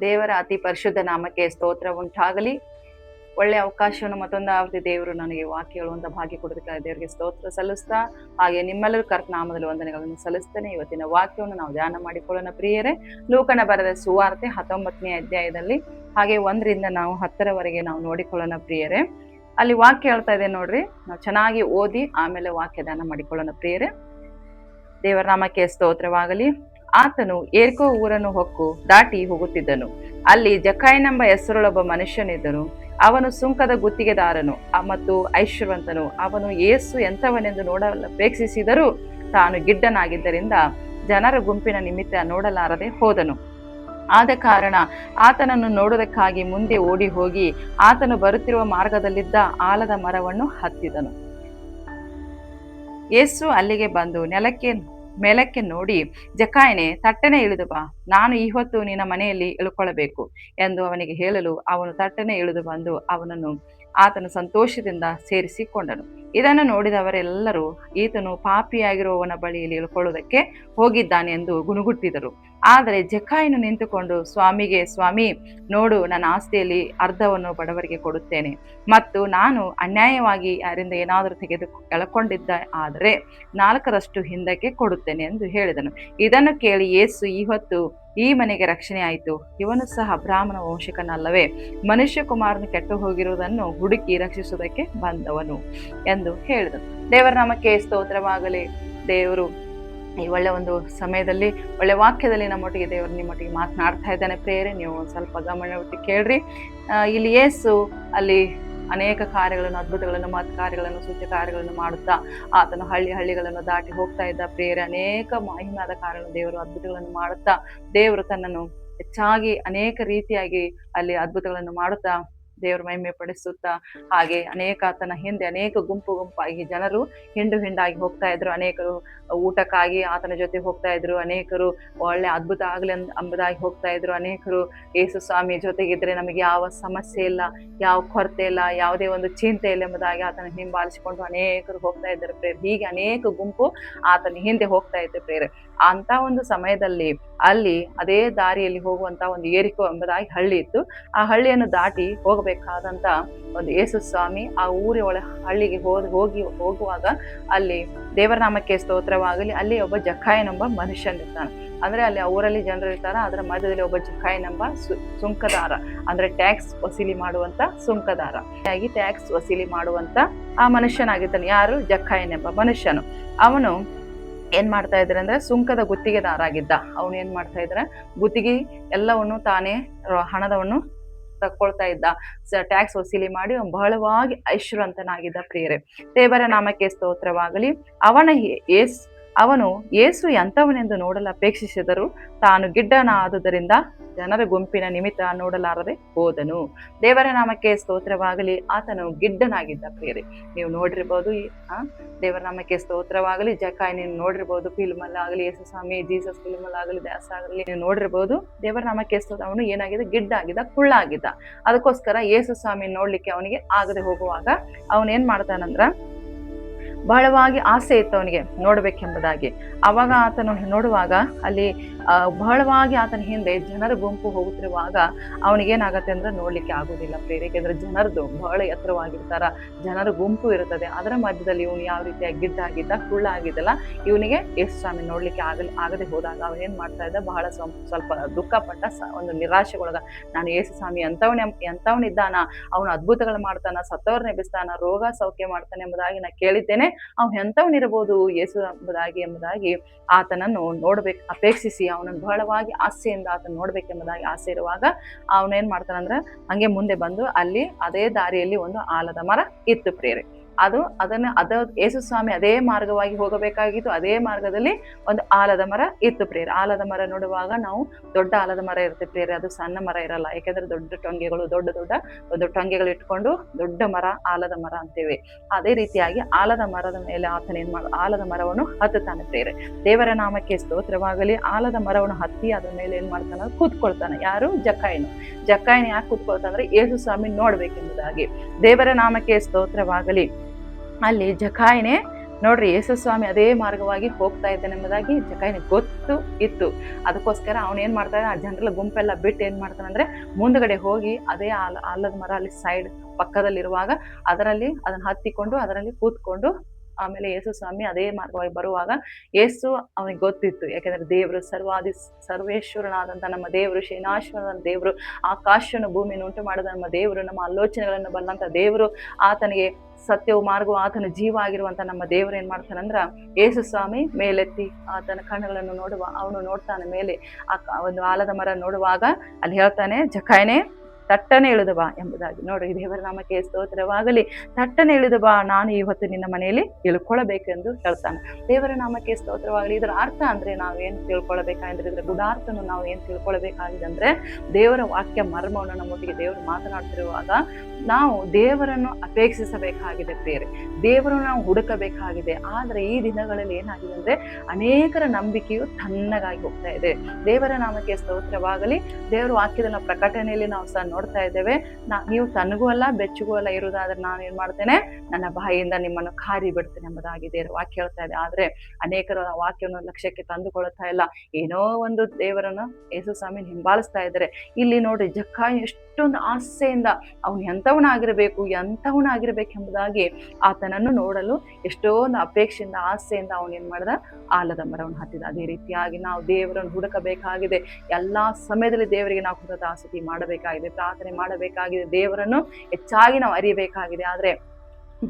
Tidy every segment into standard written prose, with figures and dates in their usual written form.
ದೇವರ ಅತಿ ಪರಿಶುದ್ಧ ನಾಮಕ್ಕೆ ಸ್ತೋತ್ರ ಉಂಟಾಗಲಿ. ಒಳ್ಳೆ ಅವಕಾಶವನ್ನು ಮತ್ತೊಂದು ಆವೃತ್ತಿ ದೇವರು ನನಗೆ ವಾಕ್ಯ ಹೇಳುವಂತ ಭಾಗ್ಯ ಕೊಡೋದಕ್ಕಾಗಿ ದೇವರಿಗೆ ಸ್ತೋತ್ರ ಸಲ್ಲಿಸ್ತಾ, ಹಾಗೆ ನಿಮ್ಮೆಲ್ಲರೂ ಕರ್ತನಾಮದಲ್ಲಿ ವಂದನೆಗಳನ್ನು ಸಲ್ಲಿಸ್ತೇನೆ. ಇವತ್ತಿನ ವಾಕ್ಯವನ್ನು ನಾವು ಧ್ಯಾನ ಮಾಡಿಕೊಳ್ಳೋಣ ಪ್ರಿಯರೇ. ಲೂಕನ ಬರೆದ ಸುವಾರ್ತೆ 19ನೇ ಅಧ್ಯಾಯದಲ್ಲಿ ಹಾಗೆ 1ರಿಂದ ನಾವು 10ರವರೆಗೆ ನಾವು ನೋಡಿಕೊಳ್ಳೋಣ ಪ್ರಿಯರೇ. ಅಲ್ಲಿ ವಾಕ್ಯ ಹೇಳ್ತಾ ಇದೆ ನೋಡ್ರಿ, ನಾವು ಚೆನ್ನಾಗಿ ಓದಿ ಆಮೇಲೆ ವಾಕ್ಯ ಧ್ಯಾನ ಮಾಡಿಕೊಳ್ಳೋಣ ಪ್ರಿಯರೇ. ದೇವರ ನಾಮಕ್ಕೆ ಸ್ತೋತ್ರವಾಗಲಿ. ಆತನು ಏರ್ಕೋ ಊರನ್ನು ಹೊಕ್ಕು ದಾಟಿ ಹೋಗುತ್ತಿದ್ದನು. ಅಲ್ಲಿ ಜಕ್ಕಾಯನೆಂಬ ಹೆಸರುಳ್ಳೊಬ್ಬ ಮನುಷ್ಯನಿದ್ದನು. ಅವನು ಸುಂಕದ ಗುತ್ತಿಗೆದಾರನು ಮತ್ತು ಐಶ್ವರ್ಯವಂತನು. ಅವನು ಯೇಸು ಎಂಥವನೆಂದು ನೋಡಲು ಅಪೇಕ್ಷಿಸಿದರೂ ತಾನು ಗಿಡ್ಡನಾಗಿದ್ದರಿಂದ ಜನರ ಗುಂಪಿನ ನಿಮಿತ್ತ ನೋಡಲಾರದೆ ಹೋದನು. ಆದ ಕಾರಣ ಆತನನ್ನು ನೋಡುವುದಕ್ಕಾಗಿ ಮುಂದೆ ಓಡಿ ಹೋಗಿ ಆತನು ಬರುತ್ತಿರುವ ಮಾರ್ಗದಲ್ಲಿದ್ದ ಆಲದ ಮರವನ್ನು ಹತ್ತಿದನು. ಯೇಸು ಅಲ್ಲಿಗೆ ಬಂದು ಮೇಲಕ್ಕೆ ನೋಡಿ, ಜಕ್ಕಾಯನೇ, ತಟ್ಟನೆ ಇಳಿದು ಬಾ, ನಾನು ಈ ಹೊತ್ತು ನಿನ್ನ ಮನೆಯಲ್ಲಿ ಇಳ್ಕೊಳ್ಳಬೇಕು ಎಂದು ಅವನಿಗೆ ಹೇಳಲು ಅವನು ತಟ್ಟನೆ ಇಳಿದು ಬಂದು ಆತನು ಸಂತೋಷದಿಂದ ಸೇರಿಸಿಕೊಂಡನು. ಇದನ್ನು ನೋಡಿದವರೆಲ್ಲರೂ ಈತನು ಪಾಪಿಯಾಗಿರುವವನ ಬಳಿಯಲ್ಲಿ ಇಳ್ಕೊಳ್ಳುವುದಕ್ಕೆ ಹೋಗಿದ್ದಾನೆ ಎಂದು ಗುಣಗುಟ್ಟಿದರು. ಆದರೆ ಜಕ್ಕಾಯನು ನಿಂತುಕೊಂಡು ಸ್ವಾಮಿ, ನೋಡು, ನನ್ನ ಆಸ್ತಿಯಲ್ಲಿ ಅರ್ಧವನ್ನು ಬಡವರಿಗೆ ಕೊಡುತ್ತೇನೆ, ಮತ್ತು ನಾನು ಅನ್ಯಾಯವಾಗಿ ಯಾರಿಂದ ಏನಾದರೂ ಎಳಕೊಂಡಿದ್ದ ಆದರೆ 4ರಷ್ಟು ಹಿಂದಕ್ಕೆ ಕೊಡುತ್ತೇನೆ ಎಂದು ಹೇಳಿದನು. ಇದನ್ನು ಕೇಳಿ ಯೇಸು, ಈ ಹೊತ್ತು ಈ ಮನೆಗೆ ರಕ್ಷಣೆ ಆಯಿತು, ಇವನು ಸಹ ಬ್ರಾಹ್ಮಣ ವಂಶಕನಲ್ಲವೇ? ಮನುಷ್ಯ ಕುಮಾರನು ಕೆಟ್ಟು ಹೋಗಿರುವುದನ್ನು ಹುಡುಕಿ ರಕ್ಷಿಸುವುದಕ್ಕೆ ಬಂದವನು ಎಂದು ಹೇಳಿದನು. ದೇವರ ನಾಮಕ್ಕೆ ಸ್ತೋತ್ರವಾಗಲಿ. ದೇವರು ಈ ಒಳ್ಳೆ ಒಂದು ಸಮಯದಲ್ಲಿ ಒಳ್ಳೆ ವಾಕ್ಯದಲ್ಲಿ ನಮ್ಮೊಟ್ಟಿಗೆ ದೇವರು ನಿಮ್ಮೊಟ್ಟಿಗೆ ಮಾತನಾಡ್ತಾ ಇದ್ದಾನೆ ಪ್ರೇರೆ. ನೀವು ಸ್ವಲ್ಪ ಗಮನವಿಟ್ಟು ಕೇಳ್ರಿ. ಇಲ್ಲಿ ಯೇಸು ಅಲ್ಲಿ ಅನೇಕ ಕಾರ್ಯಗಳನ್ನು, ಅದ್ಭುತಗಳನ್ನು, ಕಾರ್ಯಗಳನ್ನು, ಸೂಚ್ಯ ಕಾರ್ಯಗಳನ್ನು ಮಾಡುತ್ತಾ ಆತನು ಹಳ್ಳಿಗಳನ್ನು ದಾಟಿ ಹೋಗ್ತಾ ಇದ್ದ ಪ್ರೇರೆ. ಅನೇಕ ಮಹಿಮಾದ ಕಾರ್ಯಗಳನ್ನು, ದೇವರು ಅದ್ಭುತಗಳನ್ನು ಮಾಡುತ್ತಾ ದೇವರು ತನ್ನನ್ನು ಹೆಚ್ಚಾಗಿ ಅನೇಕ ರೀತಿಯಾಗಿ ಅಲ್ಲಿ ಅದ್ಭುತಗಳನ್ನು ಮಾಡುತ್ತಾ ದೇವರು ಮಹಿಮೆ ಪಡಿಸುತ್ತಾ, ಹಾಗೆ ಆತನ ಹಿಂದೆ ಅನೇಕ ಗುಂಪಾಗಿ ಜನರು ಹಿಂಡಾಗಿ ಹೋಗ್ತಾ ಇದ್ರು. ಅನೇಕರು ಊಟಕ್ಕಾಗಿ ಆತನ ಜೊತೆ ಹೋಗ್ತಾ ಇದ್ರು, ಅನೇಕರು ಒಳ್ಳೆ ಅದ್ಭುತ ಆಗ್ಲಿ ಎಂಬುದಾಗಿ ಹೋಗ್ತಾ ಇದ್ರು. ಅನೇಕರು ಯೇಸು ಸ್ವಾಮಿ ಜೊತೆಗಿದ್ರೆ ನಮಗೆ ಯಾವ ಸಮಸ್ಯೆ ಇಲ್ಲ, ಯಾವ ಕೊರತೆ ಇಲ್ಲ, ಯಾವುದೇ ಒಂದು ಚಿಂತೆ ಇಲ್ಲ ಎಂಬುದಾಗಿ ಆತನ ಹಿಂಬಾಲಿಸಿಕೊಂಡು ಅನೇಕರು ಹೋಗ್ತಾ ಇದ್ದಾರೆ ಪ್ರೇರೆ. ಹೀಗೆ ಅನೇಕ ಗುಂಪು ಆತನ ಹಿಂದೆ ಹೋಗ್ತಾ ಇದ್ದ ಪ್ರೇರೆ. ಅಂತ ಒಂದು ಸಮಯದಲ್ಲಿ ಅಲ್ಲಿ ಅದೇ ದಾರಿಯಲ್ಲಿ ಹೋಗುವಂತ ಒಂದು ಏರಿಕೋ ಎಂಬುದಾಗಿ ಹಳ್ಳಿ ಇತ್ತು. ಆ ಹಳ್ಳಿಯನ್ನು ದಾಟಿ ಹೋಗಬೇಕಾದಂತ ಒಂದು ಯೇಸು ಸ್ವಾಮಿ ಆ ಊರಿನ ಹಳ್ಳಿಗೆ ಹೋಗುವಾಗ ಅಲ್ಲಿ ದೇವರ ನಾಮಕ್ಕೆ ಸ್ತೋತ್ರವಾಗಲಿ, ಅಲ್ಲಿ ಒಬ್ಬ ಜಕ್ಕಾಯನೆಂಬ ಮನುಷ್ಯನಿರ್ತಾನೆ. ಅಂದ್ರೆ ಅಲ್ಲಿ ಆ ಊರಲ್ಲಿ ಜನರು ಇರ್ತಾರ, ಅದರ ಮಧ್ಯದಲ್ಲಿ ಒಬ್ಬ ಜಕ್ಕಾಯನೆಂಬ ಸುಂಕದಾರ, ಅಂದ್ರೆ ಟ್ಯಾಕ್ಸ್ ವಸೂಲಿ ಮಾಡುವಂತ ಸುಂಕದಾರ ಆಗಿ ಟ್ಯಾಕ್ಸ್ ವಸೂಲಿ ಮಾಡುವಂತ ಆ ಮನುಷ್ಯನಾಗಿದ್ದಾನೆ. ಯಾರು? ಜಕ್ಕಾಯನೆಂಬ ಮನುಷ್ಯನು. ಅವನು ಏನ್ ಮಾಡ್ತಾ ಇದ್ರೆ ಅಂದ್ರೆ ಸುಂಕದ ಗುತ್ತಿಗೆದಾರ ಆಗಿದ್ದ. ಅವನು ಏನ್ ಮಾಡ್ತಾ ಇದ್ರೆ ಗುತ್ತಿಗೆ ಎಲ್ಲವನ್ನು ತಾನೇ ಹಣದವನ್ನು ತಕ್ಕೊಳ್ತಾ ಇದ್ದ. ಟ್ಯಾಕ್ಸ್ ವಸೂಲಿ ಮಾಡಿ ಬಹಳವಾಗಿ ಐಶ್ವರ್ಯವಂತನಾಗಿದ್ದ ಪ್ರಿಯರೇ. ದೇವರ ನಾಮಕ್ಕೆ ಸ್ತೋತ್ರವಾಗಲಿ. ಅವನು ಯೇಸು ಎಂಥವನೆಂದು ನೋಡಲು ಅಪೇಕ್ಷಿಸಿದರೂ ತಾನು ಗಿಡ್ಡನಾದುದರಿಂದ ಜನರ ಗುಂಪಿನ ನಿಮಿತ್ತ ನೋಡಲಾರದೆ ಹೋದನು. ದೇವರ ನಾಮಕ್ಕೆ ಸ್ತೋತ್ರವಾಗಲಿ. ಆತನು ಗಿಡ್ಡನಾಗಿದ್ದ ಪ್ರಿಯರೇ. ನೀವು ನೋಡಿರ್ಬೋದು, ದೇವರ ನಾಮಕ್ಕೆ ಸ್ತೋತ್ರವಾಗಲಿ. ಜಕ್ಕಾಯ ನೀವು ನೋಡಿರ್ಬೋದು, ಫಿಲ್ಮ್ ಅಲ್ಲಾಗಲಿ, ಯೇಸು ಸ್ವಾಮಿ ಜೀಸಸ್ ಫಿಲ್ಮ್ ಅಲ್ಲಾಗಲಿ, ದಾಸ ಆಗಲಿ ನೀವು ನೋಡಿರ್ಬೋದು. ದೇವರ ನಾಮಕ್ಕೆ ಸ್ತೋತ್ರ. ಅವನು ಏನಾಗಿದೆ? ಗಿಡ್ಡಾಗಿದ್ದ, ಕುಳ್ಳಾಗಿದ್ದ. ಅದಕ್ಕೋಸ್ಕರ ಯೇಸು ಸ್ವಾಮಿ ನೋಡ್ಲಿಕ್ಕೆ ಅವನಿಗೆ ಆಗದೆ ಹೋಗುವಾಗ ಅವನು ಏನ್ ಮಾಡ್ತಾನಂದ್ರ ಬಹಳವಾಗಿ ಆಸೆ ಇತ್ತು ಅವನಿಗೆ ನೋಡ್ಬೇಕೆಂಬುದಾಗಿ. ಅವಾಗ ಆತನು ನೋಡುವಾಗ ಅಲ್ಲಿ ಬಹಳವಾಗಿ ಆತನ ಹಿಂದೆ ಜನರ ಗುಂಪು ಹೋಗುತ್ತಿರುವಾಗ ಅವನಿಗೇನಾಗತ್ತೆ ಅಂದ್ರೆ ನೋಡ್ಲಿಕ್ಕೆ ಆಗೋದಿಲ್ಲ ಪ್ರೇರೆ. ಯಾಕೆಂದ್ರೆ ಜನರದು ಬಹಳ ಎತ್ತರವಾಗಿರ್ತಾರ, ಜನರ ಗುಂಪು ಇರುತ್ತದೆ. ಅದರ ಮಧ್ಯದಲ್ಲಿ ಇವನು ಯಾವ ರೀತಿಯಾಗಿ ಗಿಡ್ಡಾಗಿದ್ದ, ಕುಳ್ಳಾಗಿದ್ದಲ್ಲ, ಇವನಿಗೆ ಯೇಸು ಸ್ವಾಮಿ ನೋಡ್ಲಿಕ್ಕೆ ಆಗದೆ ಹೋದಾಗ ಅವನು ಏನ್ ಮಾಡ್ತಾ ಇದ್ದ? ಬಹಳ ಸ್ವಲ್ಪ ದುಃಖಪಟ್ಟ, ಒಂದು ನಿರಾಶೆಗೊಳಗ, ನಾನು ಯೇಸು ಸ್ವಾಮಿ ಎಂಥವನಿದ್ದಾನ, ಅವನು ಅದ್ಭುತಗಳು ಮಾಡ್ತಾನ, ಸತ್ತವ್ರನ್ನ ಎಬ್ಬಿಸ್ತಾನ, ರೋಗ ಸೌಖ್ಯ ಮಾಡ್ತಾನೆ ಎಂಬುದಾಗಿ ನಾ ಕೇಳಿದ್ದೇನೆ, ಅವ್ನು ಎಂಥವನಿರಬಹುದು ಯೇಸು ಎಂಬುದಾಗಿ ಆತನನ್ನು ನೋಡ್ಬೇಕು ಅಪೇಕ್ಷಿಸಿ ಅವನನ್ನು ಬಹಳವಾಗಿ ಆಸೆಯಿಂದ ಆತನ ನೋಡ್ಬೇಕೆಂಬುದಾಗಿ ಆಸೆ ಇರುವಾಗ ಅವನೇನ್ ಮಾಡ್ತಾನಂದ್ರೆ ಹಂಗೆ ಮುಂದೆ ಬಂದು ಅಲ್ಲಿ ಅದೇ ದಾರಿಯಲ್ಲಿ ಒಂದು ಆಲದ ಮರ ಇತ್ತು ಪ್ರೇರೆ. ಯೇಸು ಸ್ವಾಮಿ ಅದೇ ಮಾರ್ಗವಾಗಿ ಹೋಗಬೇಕಾಗಿತ್ತು. ಅದೇ ಮಾರ್ಗದಲ್ಲಿ ಒಂದು ಆಲದ ಮರ ಇತ್ತು ಪ್ರೇರೆ. ಆಲದ ಮರ ನೋಡುವಾಗ ನಾವು ದೊಡ್ಡ ಆಲದ ಮರ ಇರುತ್ತೆ ಪ್ರೇರೆ, ಅದು ಸಣ್ಣ ಮರ ಇರಲ್ಲ. ಯಾಕೆಂದ್ರೆ ದೊಡ್ಡ ಟೊಂಗೆಗಳು, ದೊಡ್ಡ ಟೊಂಗೆಗಳು ಇಟ್ಕೊಂಡು ದೊಡ್ಡ ಮರ ಆಲದ ಮರ ಅಂತೇವೆ. ಅದೇ ರೀತಿಯಾಗಿ ಆಲದ ಮರದ ಮೇಲೆ ಆಲದ ಮರವನ್ನು ಹತ್ತುತ್ತಾನೆ ಪ್ರೇರೆ. ದೇವರ ನಾಮಕ್ಕೆ ಸ್ತೋತ್ರವಾಗಲಿ. ಆಲದ ಮರವನ್ನು ಹತ್ತಿ ಅದ್ರ ಮೇಲೆ ಏನ್ ಮಾಡ್ತಾನ? ಕೂತ್ಕೊಳ್ತಾನೆ. ಯಾರು? ಜಕ್ಕಾಯನು ಯಾಕೆ ಕೂತ್ಕೊಳ್ತಾನಂದ್ರೆ ಯೇಸು ಸ್ವಾಮಿ ನೋಡ್ಬೇಕೆಂಬುದಾಗಿ. ದೇವರ ನಾಮಕ್ಕೆ ಸ್ತೋತ್ರವಾಗಲಿ. ಅಲ್ಲಿ ಜಕ್ಕಾಯನೇ ನೋಡ್ರಿ ಯೇಸು ಸ್ವಾಮಿ ಅದೇ ಮಾರ್ಗವಾಗಿ ಹೋಗ್ತಾ ಇದ್ದಾನೆ ಎಂಬುದಾಗಿ ಜಕಾಯನಿಗೆ ಗೊತ್ತು ಇತ್ತು. ಅದಕ್ಕೋಸ್ಕರ ಅವನು ಏನ್ ಮಾಡ್ತಾನೆ, ಆ ಜನರ ಗುಂಪೆಲ್ಲ ಬಿಟ್ಟು ಏನ್ ಮಾಡ್ತಾನಂದ್ರೆ ಮುಂದ್ಗಡೆ ಹೋಗಿ ಅದೇ ಆಲದ ಮರ ಅಲ್ಲಿ ಸೈಡ್ ಪಕ್ಕದಲ್ಲಿರುವಾಗ ಅದನ್ನ ಹತ್ತಿಕೊಂಡು ಅದರಲ್ಲಿ ಕೂತ್ಕೊಂಡು, ಆಮೇಲೆ ಯೇಸು ಸ್ವಾಮಿ ಅದೇ ಮಾರ್ಗವಾಗಿ ಬರುವಾಗ ಯೇಸು ಅವನಿಗೆ ಗೊತ್ತಿತ್ತು. ಯಾಕಂದ್ರೆ ದೇವರು ಸರ್ವೇಶ್ವರನಾದಂತ ನಮ್ಮ ದೇವರು, ಸೇನಾಶ್ವರನ ದೇವರು, ಆಕಾಶವನ್ನು ಭೂಮಿಯನ್ನು ಉಂಟು ಮಾಡಿದ ನಮ್ಮ ದೇವರು, ನಮ್ಮ ಆಲೋಚನೆಗಳನ್ನು ಬಲ್ಲಂತ ದೇವರು, ಆತನಿಗೆ ಸತ್ಯವು ಮಾರ್ಗವು ಆತನ ಜೀವ ಆಗಿರುವಂತ ನಮ್ಮ ದೇವರು ಏನ್ ಮಾಡ್ತಾನಂದ್ರ, ಯೇಸು ಸ್ವಾಮಿ ಮೇಲೆತ್ತಿ ಆತನ ಕಣ್ಣುಗಳನ್ನು ಅವನು ನೋಡ್ತಾನೆ ಮೇಲೆ. ಒಂದು ಆಲದ ಮರ ನೋಡುವಾಗ ಅಲ್ಲಿ ಹೇಳ್ತಾನೆ, ಜಕಾಯನೇ ತಟ್ಟನೆ ಇಳಿದು ಬಾ ಎಂಬುದಾಗಿ. ನೋಡ್ರಿ, ದೇವರ ನಾಮಕ್ಕೆ ಸ್ತೋತ್ರವಾಗಲಿ. ತಟ್ಟನೆ ಇಳಿದು ಬಾ, ನಾನು ಇವತ್ತು ನಿನ್ನ ಮನೆಯಲ್ಲಿ ಇಳ್ಕೊಳ್ಬೇಕೆಂದು ಹೇಳ್ತಾನೆ. ದೇವರ ನಾಮಕ್ಕೆ ಸ್ತೋತ್ರವಾಗಲಿ. ಇದರ ಅರ್ಥ ಅಂದ್ರೆ ನಾವೇನು ತಿಳ್ಕೊಳ್ಬೇಕಾದ್ರೆ, ಇದ್ರ ಗುಡಾರ್ಥನು ನಾವು ಏನ್ ತಿಳ್ಕೊಳ್ಬೇಕಾಗಿದೆ ಅಂದ್ರೆ, ದೇವರ ವಾಕ್ಯ ಮರ್ಮವನ್ನು ನಮ್ಮೊಟ್ಟಿಗೆ ದೇವರು ಮಾತನಾಡ್ತಿರುವಾಗ ನಾವು ದೇವರನ್ನು ಅಪೇಕ್ಷಿಸಬೇಕಾಗಿದೆ ಪ್ರಿಯರೇ, ದೇವರನ್ನು ನಾವು ಹುಡುಕಬೇಕಾಗಿದೆ. ಆದ್ರೆ ಈ ದಿನಗಳಲ್ಲಿ ಏನಾಗಿದೆ ಅಂದ್ರೆ, ಅನೇಕರ ನಂಬಿಕೆಯು ತಣ್ಣಗಾಗಿ ಹೋಗ್ತಾ ಇದೆ. ದೇವರ ನಾಮಕ್ಕೆ ಸ್ತೋತ್ರವಾಗಲಿ. ದೇವರ ವಾಕ್ಯದ ಪ್ರಕಟಣೆಯಲ್ಲಿ ನಾವು ಸಹ ನೋಡ್ತಾ ಇದ್ದೇವೆ, ನೀವು ತನಗೂ ಅಲ್ಲ ಬೆಚ್ಚಗೂ ಅಲ್ಲ ಇರುವುದಾದ್ರೆ ನಾನು ಏನ್ ಮಾಡ್ತೇನೆ, ನನ್ನ ಬಾಯಿಯಿಂದ ನಿಮ್ಮನ್ನು ಕಾರಿ ಬಿಡ್ತೇನೆ ಎಂಬುದಾಗಿ ದೇವರ ವಾಕ್ಯ ಹೇಳ್ತಾ ಇದೆ. ಆದ್ರೆ ಅನೇಕರು ಆ ವಾಕ್ಯವನ್ನು ಲಕ್ಷ್ಯಕ್ಕೆ ತಂದುಕೊಳ್ಳುತ್ತಾ ಇಲ್ಲ, ಏನೋ ಒಂದು ದೇವರನ್ನು ಯೇಸು ಸ್ವಾಮಿ ಹಿಂಬಾಲಿಸ್ತಾ ಇದ್ದಾರೆ. ಇಲ್ಲಿ ನೋಡ್ರಿ, ಜಕ್ಕಾಯ ಎಷ್ಟೊಂದು ಆಸೆಯಿಂದ ಅವನು ಎಂಥವನಾಗಿರ್ಬೇಕು ಎಂಬುದಾಗಿ ಆತನನ್ನು ನೋಡಲು ಎಷ್ಟೊಂದು ಅಪೇಕ್ಷೆಯಿಂದ ಆಸೆಯಿಂದ ಅವನು ಏನ್ ಮಾಡ್ದ, ಆಲದ ಮರವನ್ನು ಹತ್ತಿದ. ಅದೇ ರೀತಿಯಾಗಿ ನಾವು ದೇವರನ್ನು ಹುಡುಕಬೇಕಾಗಿದೆ. ಎಲ್ಲಾ ಸಮಯದಲ್ಲಿ ದೇವರಿಗೆ ನಾವು ಕೃತಜ್ಞತಾಸ್ತುತಿ ಮಾಡಬೇಕಾಗಿದೆ, ಪ್ರಾರ್ಥನೆ ಮಾಡಬೇಕಾಗಿದೆ, ದೇವರನ್ನು ಹೆಚ್ಚಾಗಿ ನಾವು ಅರಿಯಬೇಕಾಗಿದೆ. ಆದ್ರೆ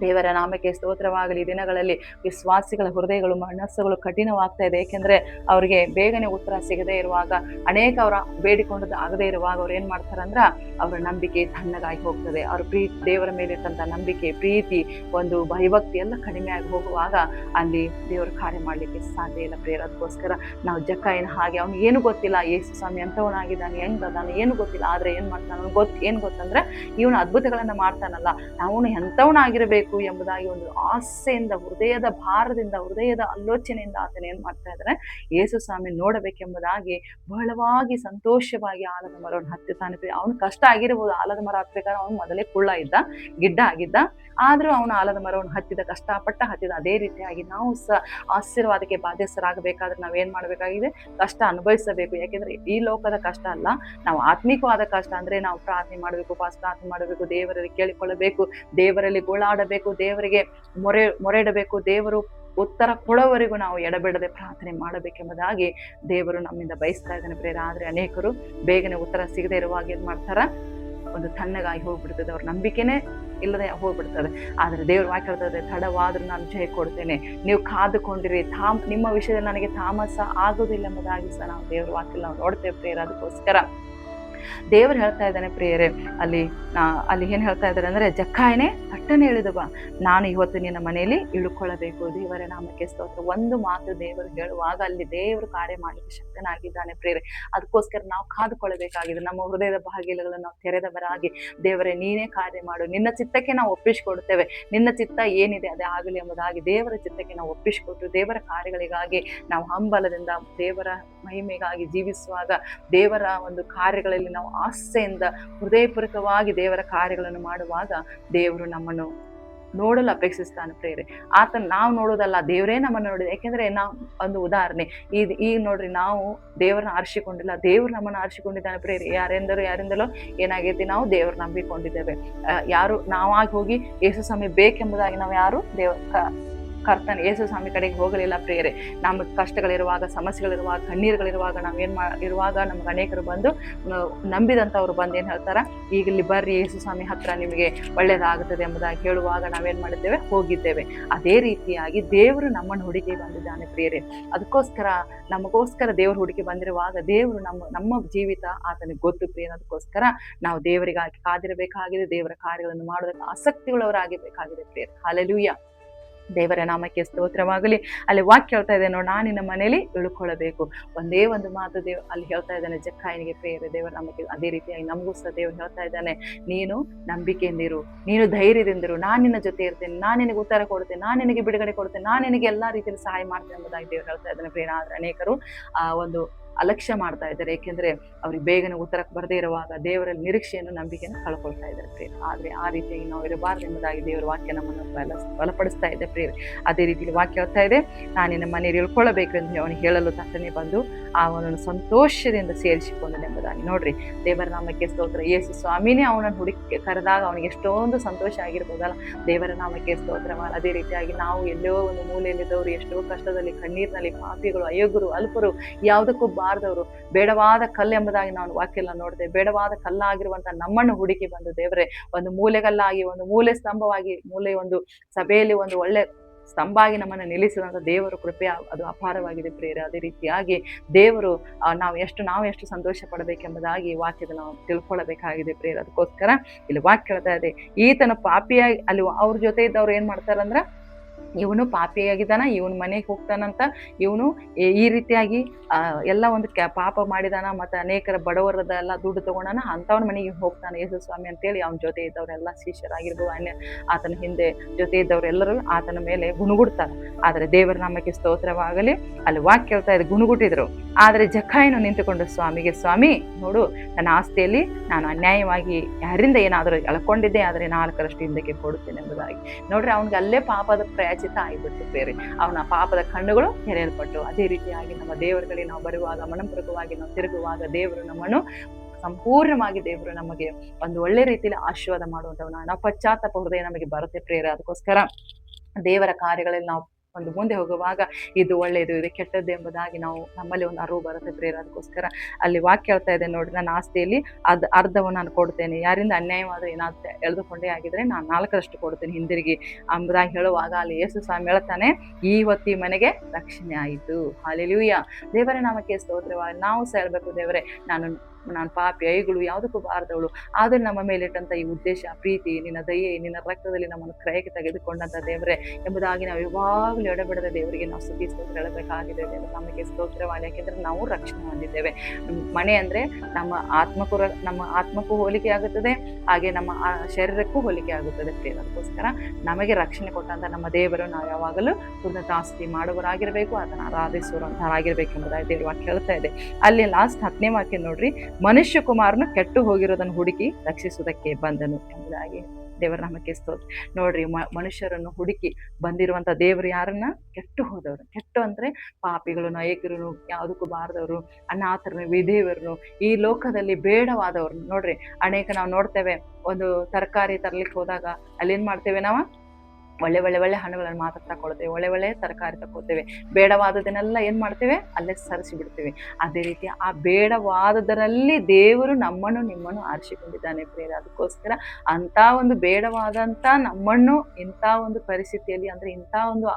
ದೇವರ ನಾಮಕ್ಕೆ ಸ್ತೋತ್ರವಾಗಲಿ. ದಿನಗಳಲ್ಲಿ ವಿಶ್ವಾಸಿಗಳ ಹೃದಯಗಳು ಮನಸ್ಸುಗಳು ಕಠಿಣವಾಗ್ತಾ ಇದೆ. ಏಕೆಂದ್ರೆ ಅವರಿಗೆ ಬೇಗನೆ ಉತ್ತರ ಸಿಗದೆ ಇರುವಾಗ, ಅನೇಕ ಅವರ ಬೇಡಿಕೊಂಡದ್ದು ಆಗದೆ ಇರುವಾಗ ಅವ್ರು ಏನ್ ಮಾಡ್ತಾರಂದ್ರ, ಅವರ ನಂಬಿಕೆ ತಣ್ಣಗಾಗಿ ಹೋಗ್ತದೆ. ಅವ್ರ ದೇವರ ಮೇಲೆ ಇಟ್ಟಂತ ನಂಬಿಕೆ, ಪ್ರೀತಿ, ಒಂದು ಭಯಭಕ್ತಿ ಎಲ್ಲ ಕಡಿಮೆ ಆಗಿ ಹೋಗುವಾಗ ಅಲ್ಲಿ ದೇವರು ಕಾರ್ಯ ಮಾಡ್ಲಿಕ್ಕೆ ಸಾಧ್ಯ ಇಲ್ಲ ಪ್ರಿಯರ. ಅದಕ್ಕೋಸ್ಕರ ನಾವು ಜಕ್ಕಾಯನ ಹಾಗೆ, ಅವ್ನಿಗೆ ಏನು ಗೊತ್ತಿಲ್ಲ, ಯೇಸು ಸ್ವಾಮಿ ಅಂತವನಾಗಿದ್ದಾನೆ, ಹೆಂಗದಾನೆ ಏನು ಗೊತ್ತಿಲ್ಲ. ಆದ್ರೆ ಏನ್ ಮಾಡ್ತಾನ, ಏನ್ ಗೊತ್ತಂದ್ರೆ, ಇವನು ಅದ್ಭುತಗಳನ್ನ ಮಾಡ್ತಾನಲ್ಲ, ಅವನು ಎಂಥವನಾಗಿರ್ಬೇಕು ಎಂಬುದಾಗಿ ಒಂದು ಆಸೆಯಿಂದ, ಹೃದಯದ ಭಾರದಿಂದ, ಹೃದಯದ ಆಲೋಚನೆಯಿಂದ ಆತನ ಏನ್ ಮಾಡ್ತಾ ಇದ್ದಾರೆ, ಯೇಸು ಸ್ವಾಮಿ ನೋಡಬೇಕೆಂಬುದಾಗಿ ಬಹಳವಾಗಿ ಸಂತೋಷವಾಗಿ ಆಲದ ಮರವನ್ನು ಹತ್ತುತ್ತಾನೆ. ಅವನು ಕಷ್ಟ ಆಗಿರ್ಬೋದು, ಆಲದ ಮರ ಹತ್ತಬೇಕಾದ್ರೆ ಅವನು ಮೊದಲೇ ಕುಳ್ಳ ಇದ್ದ, ಗಿಡ್ಡ ಆಗಿದ್ದ. ಆದ್ರೂ ಅವನು ಆಲದ ಮರವನ್ನು ಕಷ್ಟಪಟ್ಟ ಹತ್ತಿದ. ಅದೇ ರೀತಿಯಾಗಿ ನಾವು ಸಹ ಆಶೀರ್ವಾದಕ್ಕೆ ಬಾಧ್ಯಸ್ಥರಾಗಬೇಕಾದ್ರೆ ನಾವೇನ್ ಮಾಡ್ಬೇಕಾಗಿದೆ, ಕಷ್ಟ ಅನುಭವಿಸಬೇಕು. ಯಾಕೆಂದ್ರೆ ಈ ಲೋಕದ ಕಷ್ಟ ಅಲ್ಲ, ನಾವು ಆತ್ಮಿಕವಾದ ಕಷ್ಟ ಅಂದ್ರೆ ನಾವು ಪ್ರಾರ್ಥನೆ ಮಾಡಬೇಕು, ಪ್ರಾರ್ಥನೆ ಮಾಡಬೇಕು, ದೇವರಲ್ಲಿ ಕೇಳಿಕೊಳ್ಳಬೇಕು, ದೇವರಲ್ಲಿ ಗೋಳಾಡಬೇಕು, ದೇವರಿಗೆ ಮೊರೆ ಇಡಬೇಕು, ದೇವರು ಉತ್ತರ ಕೊಡೋವರೆಗೂ ನಾವು ಎಡಬಿಡದೆ ಪ್ರಾರ್ಥನೆ ಮಾಡಬೇಕೆಂಬುದಾಗಿ ದೇವರು ನಮ್ಮಿಂದ ಬಯಸ್ತಾ ಇದ್ದಾನೆ ಪ್ರೇರ. ಆದ್ರೆ ಅನೇಕರು ಬೇಗನೆ ಉತ್ತರ ಸಿಗದೆ ಇರುವಾಗ ಏನ್ ಮಾಡ್ತಾರ, ಒಂದು ತಣ್ಣಗಾಗಿ ಹೋಗ್ಬಿಡ್ತದೆ, ಅವ್ರ ನಂಬಿಕೆನೇ ಇಲ್ಲದೆ ಹೋಗ್ಬಿಡ್ತದೆ. ಆದ್ರೆ ದೇವ್ರ ವಾಕ್ಯ ಹೇಳ್ತದೆ, ತಡವಾದ್ರೂ ನಾನು ಜಯ ಕೊಡ್ತೇನೆ, ನೀವು ಕಾದುಕೊಂಡಿರಿ, ನಿಮ್ಮ ವಿಷಯದಲ್ಲಿ ನನಗೆ ತಾಮಸ ಆಗೋದಿಲ್ಲ ಎಂಬುದಾಗಿ ಸಹ ನಾವು ದೇವ್ರ ವಾಕ್ಯ ನಾವು ನೋಡ್ತೇವೆ ಪ್ರೇರ. ಅದಕ್ಕೋಸ್ಕರ ದೇವರು ಹೇಳ್ತಾ ಇದ್ದಾನೆ ಪ್ರಿಯರೇ, ಅಲ್ಲಿ ಏನ್ ಹೇಳ್ತಾ ಇದ್ದಾರೆ ಅಂದ್ರೆ, ಜಕ್ಕಾಯನೇ ತಟ್ಟನೆ ಇಳಿದು ಬಾ, ನಾನು ಇವತ್ತು ನಿನ್ನ ಮನೆಯಲ್ಲಿ ಇಳ್ಕೊಳ್ಳಬೇಕು. ದೇವರ ನಾಮಕ್ಕೆ ಸ್ತೋತ್ರ. ಒಂದು ಮಾತು ದೇವರು ಹೇಳುವಾಗ ಅಲ್ಲಿ ದೇವರು ಕಾರ್ಯ ಮಾಡಲಿಕ್ಕೆ ಶಕ್ತನಾಗಿದ್ದಾನೆ ಪ್ರಿಯರೇ. ಅದಕ್ಕೋಸ್ಕರ ನಾವು ಕಾದುಕೊಳ್ಳಬೇಕಾಗಿದೆ. ನಮ್ಮ ಹೃದಯದ ಬಾಗಿಲುಗಳನ್ನು ನಾವು ತೆರೆದವರಾಗಿ, ದೇವರೇ ನೀನೇ ಕಾರ್ಯ ಮಾಡು, ನಿನ್ನ ಚಿತ್ತಕ್ಕೆ ನಾವು ಒಪ್ಪಿಸಿಕೊಡ್ತೇವೆ, ನಿನ್ನ ಚಿತ್ತ ಏನಿದೆ ಅದೇ ಆಗಲಿ ಎಂಬುದಾಗಿ ದೇವರ ಚಿತ್ತಕ್ಕೆ ನಾವು ಒಪ್ಪಿಸಿಕೊಟ್ಟು, ದೇವರ ಕಾರ್ಯಗಳಿಗಾಗಿ ನಾವು ಹಂಬಲದಿಂದ ದೇವರ ಮಹಿಮೆಗಾಗಿ ಜೀವಿಸುವಾಗ, ದೇವರ ಒಂದು ಕಾರ್ಯಗಳಲ್ಲಿ ನಾವು ಆಸೆಯಿಂದ ಹೃದಯಪೂರ್ವಕವಾಗಿ ದೇವರ ಕಾರ್ಯಗಳನ್ನು ಮಾಡುವಾಗ ದೇವರು ನಮ್ಮನ್ನು ನೋಡಲು ಅಪೇಕ್ಷಿಸ್ತಾನೆ ಪ್ರೇರೆ. ನಾವು ನೋಡೋದಲ್ಲ, ದೇವರೇ ನಮ್ಮನ್ನು ನೋಡಿದೆ. ಯಾಕೆಂದ್ರೆ ನಾವು ಒಂದು ಉದಾಹರಣೆ, ಈಗ ನೋಡ್ರಿ, ನಾವು ದೇವರನ್ನ ಆರಿಸಿಕೊಂಡಿಲ್ಲ, ದೇವ್ರು ನಮ್ಮನ್ನು ಆರಿಸಿಕೊಂಡಿದ್ದಾನೆ ಪ್ರೇರೆ. ಯಾರಿಂದಲೋ ಏನಾಗೈತಿ, ನಾವು ದೇವ್ರ ನಂಬಿಕೊಂಡಿದ್ದೇವೆ. ಯಾರು ನಾವಾಗಿ ಹೋಗಿ ಯೇಸು ಸ್ವಾಮಿ ಬೇಕೆಂಬುದಾಗಿ ನಾವು ಯಾರು ಕರ್ತನ ಯೇಸು ಸ್ವಾಮಿ ಕಡೆಗೆ ಹೋಗಲಿಲ್ಲ ಪ್ರಿಯರೇ. ನಮಗೆ ಕಷ್ಟಗಳಿರುವಾಗ, ಸಮಸ್ಯೆಗಳಿರುವಾಗ, ಕಣ್ಣೀರುಗಳಿರುವಾಗ, ಇರುವಾಗ ನಮ್ಗೆ ಅನೇಕರು ಬಂದು ನಂಬಿದಂಥವ್ರು ಬಂದು ಏನು ಹೇಳ್ತಾರ, ಈಗ ಇಲ್ಲಿ ಬರ್ರಿ ಯೇಸು ಸ್ವಾಮಿ ಹತ್ರ ನಿಮಗೆ ಒಳ್ಳೇದಾಗುತ್ತದೆ ಎಂಬುದಾಗಿ ಹೇಳುವಾಗ ನಾವೇನ್ ಮಾಡಿದ್ದೇವೆ, ಹೋಗಿದ್ದೇವೆ. ಅದೇ ರೀತಿಯಾಗಿ ದೇವರು ನಮ್ಮನ್ನು ಹುಡುಕಿ ಬಂದಿದ್ದಾನೆ ಪ್ರಿಯರೇ. ಅದಕ್ಕೋಸ್ಕರ ನಮಗೋಸ್ಕರ ದೇವ್ರ ಹುಡುಕಿ ಬಂದಿರುವಾಗ ದೇವರು ನಮ್ಮ ಜೀವಿತ ಆತನಿಗೆ ಗೊತ್ತು ಪ್ರಿಯ. ಅದಕ್ಕೋಸ್ಕರ ನಾವು ದೇವರಿಗಾಗಿ ಕಾದಿರಬೇಕಾಗಿದೆ, ದೇವರ ಕಾರ್ಯಗಳನ್ನು ಮಾಡೋದಕ್ಕೆ ಆಸಕ್ತಿಯುಳ್ಳವರಾಗಿರ್ಬೇಕಾಗಿದೆ ಪ್ರಿಯರೇ. ಹಲ್ಲೆಲೂಯಾ. ದೇವರ ನಾಮಕ್ಕೆ ಸ್ತೋತ್ರವಾಗಲಿ. ಅಲ್ಲಿ ವಾಕ್ಯ ಹೇಳ್ತಾ ಇದೆ ನೋಡಿ, ನಾನು ನಿನ್ನ ಮನೆಯಲ್ಲಿ ಇಳ್ಕೊಳ್ಳಬೇಕು. ಒಂದೇ ಒಂದು ಮಾತು ಅಲ್ಲಿ ಹೇಳ್ತಾ ಇದ್ದಾನೆ ಜಕ್ಕಾಯನಿಗೆ ಪ್ರಿಯರೇ. ದೇವರ ನಾಮಕ್ಕೆ ಅದೇ ರೀತಿಯಾಗಿ ನಮಗೂ ಸಹ ದೇವರು ಹೇಳ್ತಾ ಇದ್ದಾನೆ, ನೀನು ನಂಬಿಕೆಯಿಂದಿರು, ನೀನು ಧೈರ್ಯದಿಂದಿರು, ನಾನು ನಿನ್ನ ಜೊತೆ ಇರ್ತೇನೆ, ನಾನು ನಿನಗೆ ಉತ್ತರ ಕೊಡ್ತೇನೆ, ನಾನು ನಿನಗೆ ಬಿಡುಗಡೆ ಕೊಡ್ತೇನೆ, ನಾನು ನಿನಗೆ ಎಲ್ಲಾ ರೀತಿಯಲ್ಲಿ ಸಹಾಯ ಮಾಡ್ತೇನೆ ಎಂಬುದಾಗಿ ದೇವರು ಹೇಳ್ತಾ ಇದ್ದಾನೆ ಪ್ರಿಯ. ಆದ್ರೆ ಅನೇಕರು ಒಂದು ಅಲಕ್ಷ್ಯ ಮಾಡ್ತಾ ಇದ್ದಾರೆ. ಏಕೆಂದರೆ ಅವ್ರಿಗೆ ಬೇಗನೆ ಉತ್ತರಕ್ಕೆ ಬರದೇ ಇರುವಾಗ ದೇವರಲ್ಲಿ ನಿರೀಕ್ಷೆಯನ್ನು ನಂಬಿಕೆಯನ್ನು ಕಳ್ಕೊಳ್ತಾ ಇದ್ದಾರೆ ಪ್ರಿಯರೇ. ಆದರೆ ಆ ರೀತಿಯಾಗಿ ನಾವು ಇರಬಾರ್ದು ಎಂಬುದಾಗಿ ದೇವರ ವಾಕ್ಯ ನಮ್ಮನ್ನು ಬಲಪಡಿಸ್ತಾ ಇದೆ ಪ್ರಿಯರೇ. ಅದೇ ರೀತಿಯಲ್ಲಿ ವಾಕ್ಯ ಹೇಳ್ತಾ ಇದೆ, ನಾನು ನಿನ್ನ ಮನೆಯಲ್ಲಿ ಇಳ್ಕೊಳ್ಳಬೇಕು ಎಂದು ಅವನಿಗೆ ಹೇಳಲು ತಟ್ಟನೆ ಬಂದು ಅವನನ್ನು ಸಂತೋಷದಿಂದ ಸೇರಿಸಿಕೊಂಡನು ಎಂಬುದಾಗಿ. ನೋಡ್ರಿ, ದೇವರ ನಾಮಕ್ಕೆ ಸ್ತೋತ್ರ. ಯೇಸು ಸ್ವಾಮಿನೇ ಅವನನ್ನು ಹುಡುಕಿ ಕರೆದಾಗ ಅವನಿಗೆ ಎಷ್ಟೊಂದು ಸಂತೋಷ ಆಗಿರ್ಬೋದಲ್ಲ. ದೇವರ ನಾಮಕ್ಕೆ ಸ್ತೋತ್ರ. ಅದೇ ರೀತಿಯಾಗಿ ನಾವು ಎಲ್ಲೋ ಒಂದು ಮೂಲೆಯಲ್ಲಿದ್ದವರು, ಎಷ್ಟೋ ಕಷ್ಟದಲ್ಲಿ, ಕಣ್ಣೀರಿನಲ್ಲಿ, ಪಾಪಿಗಳು, ಅಯೋಗ್ಯರು, ಅಲ್ಪರು, ಯಾವುದಕ್ಕೂ ಬಾರದವರು, ಬೇಡವಾದ ಕಲ್ಲು ಎಂಬುದಾಗಿ ನಾವು ವಾಕ್ಯಲ್ಲ ನೋಡ್ತೇವೆ. ಬೇಡವಾದ ಕಲ್ಲಾಗಿರುವಂತ ನಮ್ಮನ್ನು ಹುಡುಕಿ ಬಂದು ದೇವರೇ ಒಂದು ಮೂಲೆಗಲ್ಲಾಗಿ, ಒಂದು ಮೂಲೆ ಸ್ತಂಭವಾಗಿ, ಮೂಲೆ ಒಂದು ಸಭೆಯಲ್ಲಿ ಒಂದು ಒಳ್ಳೆ ಸ್ತಂಭ ಆಗಿ ನಮ್ಮನ್ನು ನಿಲ್ಲಿಸಿದಂಥ ದೇವರ ಕೃಪೆ ಅದು ಅಪಾರವಾಗಿದೆ ಪ್ರಿಯರೇ. ಅದೇ ರೀತಿಯಾಗಿ ದೇವರು ನಾವು ಎಷ್ಟು ಸಂತೋಷ ಪಡಬೇಕೆಂಬುದಾಗಿ ವಾಕ್ಯದ ನಾವು ತಿಳ್ಕೊಳ್ಳಬೇಕಾಗಿದೆ ಪ್ರಿಯರೇ. ಅದಕ್ಕೋಸ್ಕರ ಇಲ್ಲಿ ವಾಕ್ಯ ಹೇಳ್ತಾ ಇದೆ, ಈತನ ಪಾಪಿಯಾಗಿ ಅಲ್ಲಿ ಅವ್ರ ಜೊತೆ ಇದ್ದವ್ರು ಏನ್ ಮಾಡ್ತಾರಂದ್ರ, ಇವನು ಪಾಪಿಯಾಗಿದ್ದಾನ, ಇವನು ಮನೆಗೆ ಹೋಗ್ತಾನಂತ, ಇವನು ಈ ರೀತಿಯಾಗಿ ಎಲ್ಲ ಒಂದು ಪಾಪ ಮಾಡಿದಾನ, ಮತ್ತೆ ಅನೇಕರ ಬಡವರದೆಲ್ಲ ದುಡ್ಡು ತಗೊಂಡಾನ, ಅಂಥವ್ನ ಮನೆಗೆ ಹೋಗ್ತಾನೆ ಯೇಸು ಸ್ವಾಮಿ ಅಂತೇಳಿ ಅವನ ಜೊತೆ ಇದ್ದವರೆಲ್ಲ ಶಿಷ್ಯರಾಗಿರ್ಬೋದು, ಆತನ ಹಿಂದೆ ಜೊತೆ ಇದ್ದವರೆಲ್ಲರೂ ಆತನ ಮೇಲೆ ಗುಣಗುಡ್ತಾರೆ. ಆದರೆ ದೇವರ ನಾಮಕ್ಕೆ ಸ್ತೋತ್ರವಾಗಲಿ. ಅಲ್ಲಿ ವಾಕ್ಯ ಹೇಳ್ತಾ ಇದೆ, ಗುಣಗುಟ್ಟಿದ್ರು. ಆದರೆ ಜಕ್ಕಾಯನು ನಿಂತುಕೊಂಡು ಸ್ವಾಮಿಗೆ, ಸ್ವಾಮಿ ನೋಡು, ನನ್ನ ಆಸ್ತಿಯಲ್ಲಿ ನಾನು ಅನ್ಯಾಯವಾಗಿ ಯಾರಿಂದ ಏನಾದರೂ ಎಳ್ಕೊಂಡಿದ್ದೆ, ಆದರೆ 4ರಷ್ಟು ಹಿಂದಕ್ಕೆ ಕೊಡುತ್ತೇನೆ ಎಂಬುದಾಗಿ. ನೋಡ್ರಿ, ಅವನಿಗೆ ಅಲ್ಲೇ ಪಾಪದ ಪ್ರಾಯಶ್ಚಿತ್ತ ಆಗಿಬಿಟ್ಟು ಬೇರೆ, ಅವನ ಪಾಪದ ಕಣ್ಣುಗಳು ತೆರೆಯಲ್ಪಟ್ಟು. ಅದೇ ರೀತಿಯಾಗಿ ನಮ್ಮ ದೇವರುಗಳಿಗೆ ನಾವು ಬರುವಾಗ, ಮನಪೂರ್ವಕವಾಗಿ ನಾವು ತಿರುಗುವಾಗ ದೇವರು ನಮ್ಮನ್ನು ಸಂಪೂರ್ಣವಾಗಿ ದೇವರು ನಮಗೆ ಒಂದು ಒಳ್ಳೆ ರೀತಿಯಲ್ಲಿ ಆಶೀರ್ವಾದ ಮಾಡುವಂಥವು ನಾವು ಪಶ್ಚಾತ್ತಾಪ ಹೃದಯ ನಮಗೆ ಬರುತ್ತೆ ಪ್ರಿಯರೇ. ಅದಕ್ಕೋಸ್ಕರ ದೇವರ ಕಾರ್ಯಗಳಲ್ಲಿ ನಾವು ಒಂದು ಮುಂದೆ ಹೋಗುವಾಗ ಇದು ಒಳ್ಳೆಯದು, ಇದು ಕೆಟ್ಟದ್ದು ಎಂಬುದಾಗಿ ನಾವು ನಮ್ಮಲ್ಲಿ ಒಂದು ಅರಿವು ಬರುತ್ತೆ ಪ್ರಿಯರೇ. ಅದಕ್ಕೋಸ್ಕರ ಅಲ್ಲಿ ವಾಕ್ಯ ಹೇಳ್ತಾ ಇದೆ ನೋಡ್ರಿ, ನನ್ನ ಆಸ್ತಿಯಲ್ಲಿ ಅರ್ಧವನ್ನು ನಾನು ಕೊಡ್ತೇನೆ, ಯಾರಿಂದ ಅನ್ಯಾಯವಾದ್ರೆ ಏನಾದ್ರು ಎಳೆದುಕೊಂಡೇ ಆಗಿದ್ರೆ ನಾನು 4ರಷ್ಟು ಕೊಡ್ತೇನೆ ಹಿಂದಿರುಗಿ ಎಂಬುದಾಗಿ ಹೇಳುವಾಗ ಅಲ್ಲಿ ಯೇಸು ಸ್ವಾಮಿ ಹೇಳ್ತಾನೆ, ಈ ಹೊತ್ತಿ ಮನೆಗೆ ರಕ್ಷಣೆ ಆಯಿತು. ಹಲ್ಲೆಲೂಯಾ. ದೇವರ ನಾಮಕ್ಕೆ ಸ್ತೋತ್ರವಾಗಿ. ನಾವು ಸಹ ಹೇಳ್ಬೇಕು, ದೇವರೇ ನಾನು ಪಾಪಿ, ಐಗಳು, ಯಾವುದಕ್ಕೂ ಬಾರದವಳು, ಆದರೆ ನಮ್ಮ ಮೇಲಿಟ್ಟಂತ ಈ ಉದ್ದೇಶ, ಪ್ರೀತಿ, ನಿನ್ನ ದಯೆ, ನಿನ್ನ ರಕ್ತದಲ್ಲಿ ನಮ್ಮನ್ನು ಕ್ರಯಕ್ಕೆ ತೆಗೆದುಕೊಂಡಂತ ದೇವರೇ ಎಂಬುದಾಗಿ ನಾವು ಯಾವಾಗಲೂ ಎಡಬಿಡದ ದೇವರಿಗೆ ನಾವು ಸ್ತುತಿ ಸ್ತೋತ್ರ ಹೇಳಬೇಕಾಗಿದೆ. ದೇವರ ನಮಗೆ ಸ್ತೋತ್ರವಾಗಿ. ಯಾಕೆಂದ್ರೆ ನಾವು ರಕ್ಷಣೆ ಹೊಂದಿದ್ದೇವೆ. ಮನೆ ಅಂದ್ರೆ ನಮ್ಮ ಆತ್ಮಕ್ಕೂ ಹೋಲಿಕೆ ಆಗುತ್ತದೆ, ಹಾಗೆ ನಮ್ಮ ಶರೀರಕ್ಕೂ ಹೋಲಿಕೆ ಆಗುತ್ತದೆ ಪ್ರಿಯ. ಅದಕ್ಕೋಸ್ಕರ ನಮಗೆ ರಕ್ಷಣೆ ಕೊಟ್ಟಂತ ನಮ್ಮ ದೇವರು ನಾವು ಯಾವಾಗಲೂ ಕೃತಜ್ಞತಾಸ್ತುತಿ ಮಾಡುವರಾಗಿರ್ಬೇಕು, ಅದನ್ನು ಆರಾಧಿಸುವಂತರಾಗಿರ್ಬೇಕು ಎಂಬುದಾಗಿ ದೇವರು ವಾಕ್ಯ ಹೇಳ್ತಾ ಇದೆ. ಅಲ್ಲಿ ಲಾಸ್ಟ್ 10ನೇ ವಾಕ್ಯ ನೋಡ್ರಿ, ಮನುಷ್ಯ ಕುಮಾರನು ಕೆಟ್ಟು ಹೋಗಿರೋದನ್ನು ಹುಡುಕಿ ರಕ್ಷಿಸುವುದಕ್ಕೆ ಬಂದನು ಎಂಬುದಾಗಿ. ದೇವರ ನಾಮಕ್ಕೆ ಸ್ತೋತ್ರ. ನೋಡ್ರಿ, ಮನುಷ್ಯರನ್ನು ಹುಡುಕಿ ಬಂದಿರುವಂತ ದೇವರು ಯಾರನ್ನ? ಕೆಟ್ಟು ಹೋದವರು. ಕೆಟ್ಟು ಅಂದ್ರೆ ಪಾಪಿಗಳನ್ನು, ಅಯೋಗ್ಯರನ್ನು, ಯಾವುದಕ್ಕೂ ಬಾರದವರು, ಅನಾಥರನ್ನು, ವಿಧೇಯರನ್ನು, ಈ ಲೋಕದಲ್ಲಿ ಬೇಡವಾದವ್ರನ್ನು. ನೋಡ್ರಿ, ಅನೇಕ ನಾವು ನೋಡ್ತೇವೆ, ಒಂದು ತರಕಾರಿ ತರ್ಲಿಕ್ಕೆ ಹೋದಾಗ ಅಲ್ಲಿ ಏನ್ ಮಾಡ್ತೇವೆ, ನಾವು ಒಳ್ಳೆ ಹಣ್ಣುಗಳನ್ನು ಮಾತ್ರ ತಗೊಳ್ತೇವೆ, ಒಳ್ಳೆ ತರಕಾರಿ ತಗೊಳ್ತೇವೆ, ಬೇಡವಾದದನ್ನೆಲ್ಲ ಏನ್ ಮಾಡ್ತೇವೆ, ಅಲ್ಲೇ ಸರಿಸಿ ಬಿಡ್ತೇವೆ. ಅದೇ ರೀತಿ ಆ ಬೇಡವಾದದರಲ್ಲಿ ದೇವರು ನಮ್ಮನ್ನು ನಿಮ್ಮನ್ನು ಆರಿಸಿಕೊಂಡಿದ್ದಾನೆ ಪ್ರಿಯರೇ. ಅದಕ್ಕೋಸ್ಕರ ಅಂತ ಒಂದು ಬೇಡವಾದಂತ ನಮ್ಮನ್ನು ಇಂಥ ಒಂದು ಪರಿಸ್ಥಿತಿಯಲ್ಲಿ, ಅಂದ್ರೆ ಇಂಥ ಒಂದು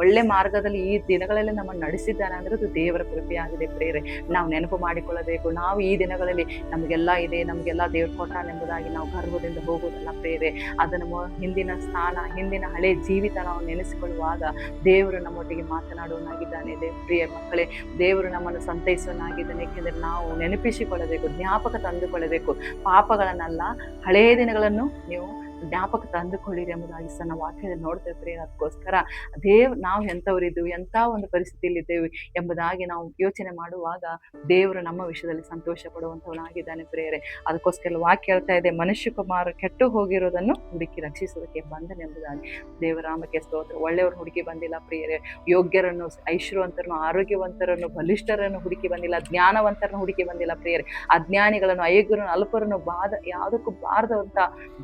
ಒಳ್ಳೆ ಮಾರ್ಗದಲ್ಲಿ ಈ ದಿನಗಳಲ್ಲಿ ನಮ್ಮನ್ನು ನಡೆಸಿದ್ದಾನೆ ಅಂದ್ರೆ ಅದು ದೇವರ ಕೃಪೆಯಾಗಿದೆ ಪ್ರಿಯರೇ. ನಾವು ನೆನಪು ಮಾಡಿಕೊಳ್ಳಬೇಕು, ನಾವು ಈ ದಿನಗಳಲ್ಲಿ ನಮಗೆಲ್ಲ ಇದೆ, ನಮಗೆಲ್ಲ ದೇವ್ರು ಕೊಟ್ಟಾನೆಂಬುದಾಗಿ ನಾವು ಗರ್ವದಿಂದ ಹೋಗೋದಲ್ಲ ಪ್ರಿಯರೇ. ಅದನ್ನು ಹಿಂದಿನ ಸ್ಥಾನ, ಹಿಂದಿನ ಹಳೆ ಜೀವಿತ ನಾವು ನೆನೆಸಿಕೊಳ್ಳುವಾಗ ದೇವರು ನಮ್ಮೊಟ್ಟಿಗೆ ಮಾತನಾಡುವನಾಗಿದ್ದಾನೆ. ಪ್ರಿಯ ಮಕ್ಕಳೇ, ದೇವರು ನಮ್ಮನ್ನು ಸಂತೈಸುವನಾಗಿದ್ದಾನೆ. ಏಕೆಂದರೆ ನಾವು ನೆನಪಿಸಿಕೊಳ್ಳಬೇಕು, ಜ್ಞಾಪಕ ತಂದುಕೊಳ್ಳಬೇಕು, ಪಾಪಗಳನ್ನೆಲ್ಲ, ಹಳೆಯ ದಿನಗಳನ್ನು ನೀವು ಜ್ಞಾಪಕ ತಂದುಕೊಳ್ಳಿರಿ ಎಂಬುದಾಗಿ ಸಹ ವಾಕ್ಯದಲ್ಲಿ ನೋಡ್ತೇವೆ ಪ್ರಿಯ. ಅದಕ್ಕೋಸ್ಕರ ನಾವು ಎಂಥವರಿದ್ದೇವೆ, ಎಂಥ ಒಂದು ಪರಿಸ್ಥಿತಿಯಲ್ಲಿದ್ದೇವೆ ಎಂಬುದಾಗಿ ನಾವು ಯೋಚನೆ ಮಾಡುವಾಗ ದೇವರು ನಮ್ಮ ವಿಷಯದಲ್ಲಿ ಸಂತೋಷ ಪಡುವಂಥವನಾಗಿದ್ದಾನೆ ಪ್ರಿಯರೇ. ಅದಕ್ಕೋಸ್ಕರ ವಾಕ್ಯ ಹೇಳ್ತಾ ಇದೆ, ಮನುಷ್ಯ ಕುಮಾರ ಕೆಟ್ಟು ಹೋಗಿರೋದನ್ನು ಹುಡುಕಿ ರಕ್ಷಿಸುವುದಕ್ಕೆ ಬಂದನು ಎಂಬುದಾಗಿ. ದೇವರಾಮಕ್ಕೆ ಸ್ತೋತ್ರ. ಒಳ್ಳೆಯವರು ಹುಡುಕಿ ಬಂದಿಲ್ಲ ಪ್ರಿಯರೇ, ಯೋಗ್ಯರನ್ನು, ಐಶ್ವರ್ಯವಂತರನ್ನು, ಆರೋಗ್ಯವಂತರನ್ನು, ಬಲಿಷ್ಠರನ್ನು ಹುಡುಕಿ ಬಂದಿಲ್ಲ, ಜ್ಞಾನವಂತರನ್ನು ಹುಡುಕಿ ಬಂದಿಲ್ಲ ಪ್ರಿಯರೇ. ಅಜ್ಞಾನಿಗಳನ್ನು, ಅಯೋಗ್ಯರನ್ನು, ಅಲ್ಪರನ್ನು, ಯಾವುದಕ್ಕೂ ಬಾರದಂತ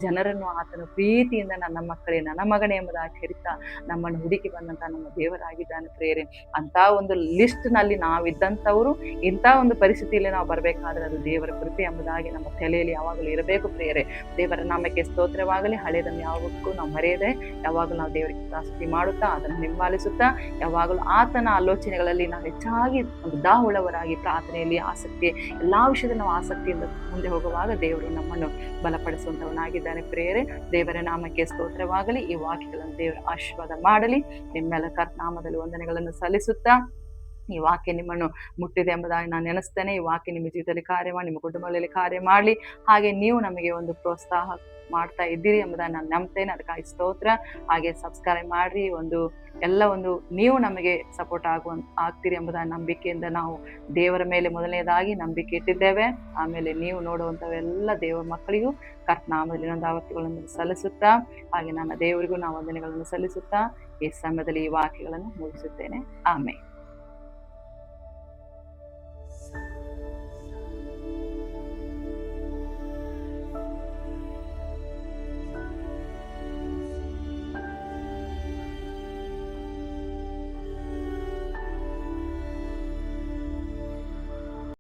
ಜನರನ್ನು ಆತನು ಪ್ರೀತಿಯಿಂದ ನನ್ನ ಮಕ್ಕಳೇ, ನನ್ನ ಮಗನೇ ಎಂಬುದಾಗಿ ಕರೀತಾ ನಮ್ಮನ್ನು ಹುಡುಕಿ ಬಂದಂತ ನಮ್ಮ ದೇವರಾಗಿದ್ದಾನೆ ಪ್ರಿಯರೇ. ಅಂತ ಒಂದು ಲಿಸ್ಟ್ ನಲ್ಲಿ ನಾವಿದ್ದಂಥವ್ರು ಇಂಥ ಒಂದು ಪರಿಸ್ಥಿತಿಯಲ್ಲಿ ನಾವು ಬರಬೇಕಾದ್ರೆ ಅದು ದೇವರ ಕೃಪೆ ಎಂಬುದಾಗಿ ನಮ್ಮ ತಲೆಯಲ್ಲಿ ಯಾವಾಗಲೂ ಇರಬೇಕು ಪ್ರಿಯರೇ. ದೇವರ ನಾಮಕ್ಕೆ ಸ್ತೋತ್ರವಾಗಲಿ. ಹಳೆಯದನ್ನು ಯಾವಾಗಕ್ಕೂ ನಾವು ಮರೆಯದೆ ಯಾವಾಗಲೂ ನಾವು ದೇವರಿಗೆ ಸ್ತುತಿ ಮಾಡುತ್ತಾ, ಅದನ್ನು ಹಿಂಬಾಲಿಸುತ್ತಾ, ಯಾವಾಗಲೂ ಆತನ ಆಲೋಚನೆಗಳಲ್ಲಿ ನಾವು ಹೆಚ್ಚಾಗಿ ಒಂದು ದಾಹುಳವರಾಗಿ ಪ್ರಾರ್ಥನೆಯಲ್ಲಿ ಆಸಕ್ತಿ, ಎಲ್ಲಾ ವಿಷಯದಲ್ಲಿ ನಾವು ಆಸಕ್ತಿಯಿಂದ ಮುಂದೆ ಹೋಗುವಾಗ ದೇವರು ನಮ್ಮನ್ನು ಬಲಪಡಿಸುವಂತವನಾಗಿದ್ದಾನೆ ಪ್ರಿಯರೇ. ದೇವರ ನಾಮಕ್ಕೆ ಸ್ತೋತ್ರವಾಗಲಿ. ಈ ವಾಕ್ಯಗಳನ್ನು ದೇವರ ಆಶೀರ್ವಾದ ಮಾಡಲಿ. ನಿಮ್ಮೆಲ್ಲ ನಾಮದಲ್ಲಿ ವಂದನೆಗಳನ್ನು ಸಲ್ಲಿಸುತ್ತಾ, ಈ ವಾಕ್ಯ ನಿಮ್ಮನ್ನು ಮುಟ್ಟಿದೆ ಎಂಬುದಾಗಿ ನಾನು ನೆನೆಸ್ತೇನೆ. ಈ ವಾಕ್ಯ ನಿಮ್ಮ ಜೀವಿತದಲ್ಲಿ ಕಾರ್ಯ ಮಾಡಿ, ನಿಮ್ಮ ಕುಟುಂಬದಲ್ಲಿ ಕಾರ್ಯ ಮಾಡಲಿ. ಹಾಗೆ ನೀವು ನಮಗೆ ಒಂದು ಪ್ರೋತ್ಸಾಹ ಮಾಡ್ತಾ ಇದ್ದೀರಿ ಎಂಬುದನ್ನು ನಾನು ನಂಬ್ತೇನೆ. ಅದಕ್ಕಾಗಿ ಸ್ತೋತ್ರ. ಹಾಗೆ ಸಬ್ಸ್ಕ್ರೈಬ್ ಮಾಡ್ರಿ. ಒಂದು ನೀವು ನಮಗೆ ಸಪೋರ್ಟ್ ಆಗ್ತೀರಿ ಎಂಬುದರ ನಂಬಿಕೆಯಿಂದ ನಾವು ದೇವರ ಮೇಲೆ ಮೊದಲನೇದಾಗಿ ನಂಬಿಕೆ ಇಟ್ಟಿದ್ದೇವೆ. ಆಮೇಲೆ ನೀವು ನೋಡುವಂಥವೆಲ್ಲ ದೇವರ ಮಕ್ಕಳಿಗೂ ಕರ್ತನಾಮದಲ್ಲಿ ಆವತ್ತುಗಳನ್ನು ಸಲ್ಲಿಸುತ್ತಾ, ಹಾಗೆ ನನ್ನ ದೇವರಿಗೂ ನಾವು ವಂದನೆಗಳನ್ನು ಸಲ್ಲಿಸುತ್ತಾ ಈ ಸಮಯದಲ್ಲಿ ಈ ವಾಕ್ಯಗಳನ್ನು ಮುಗಿಸುತ್ತೇನೆ. ಆಮೇಲೆ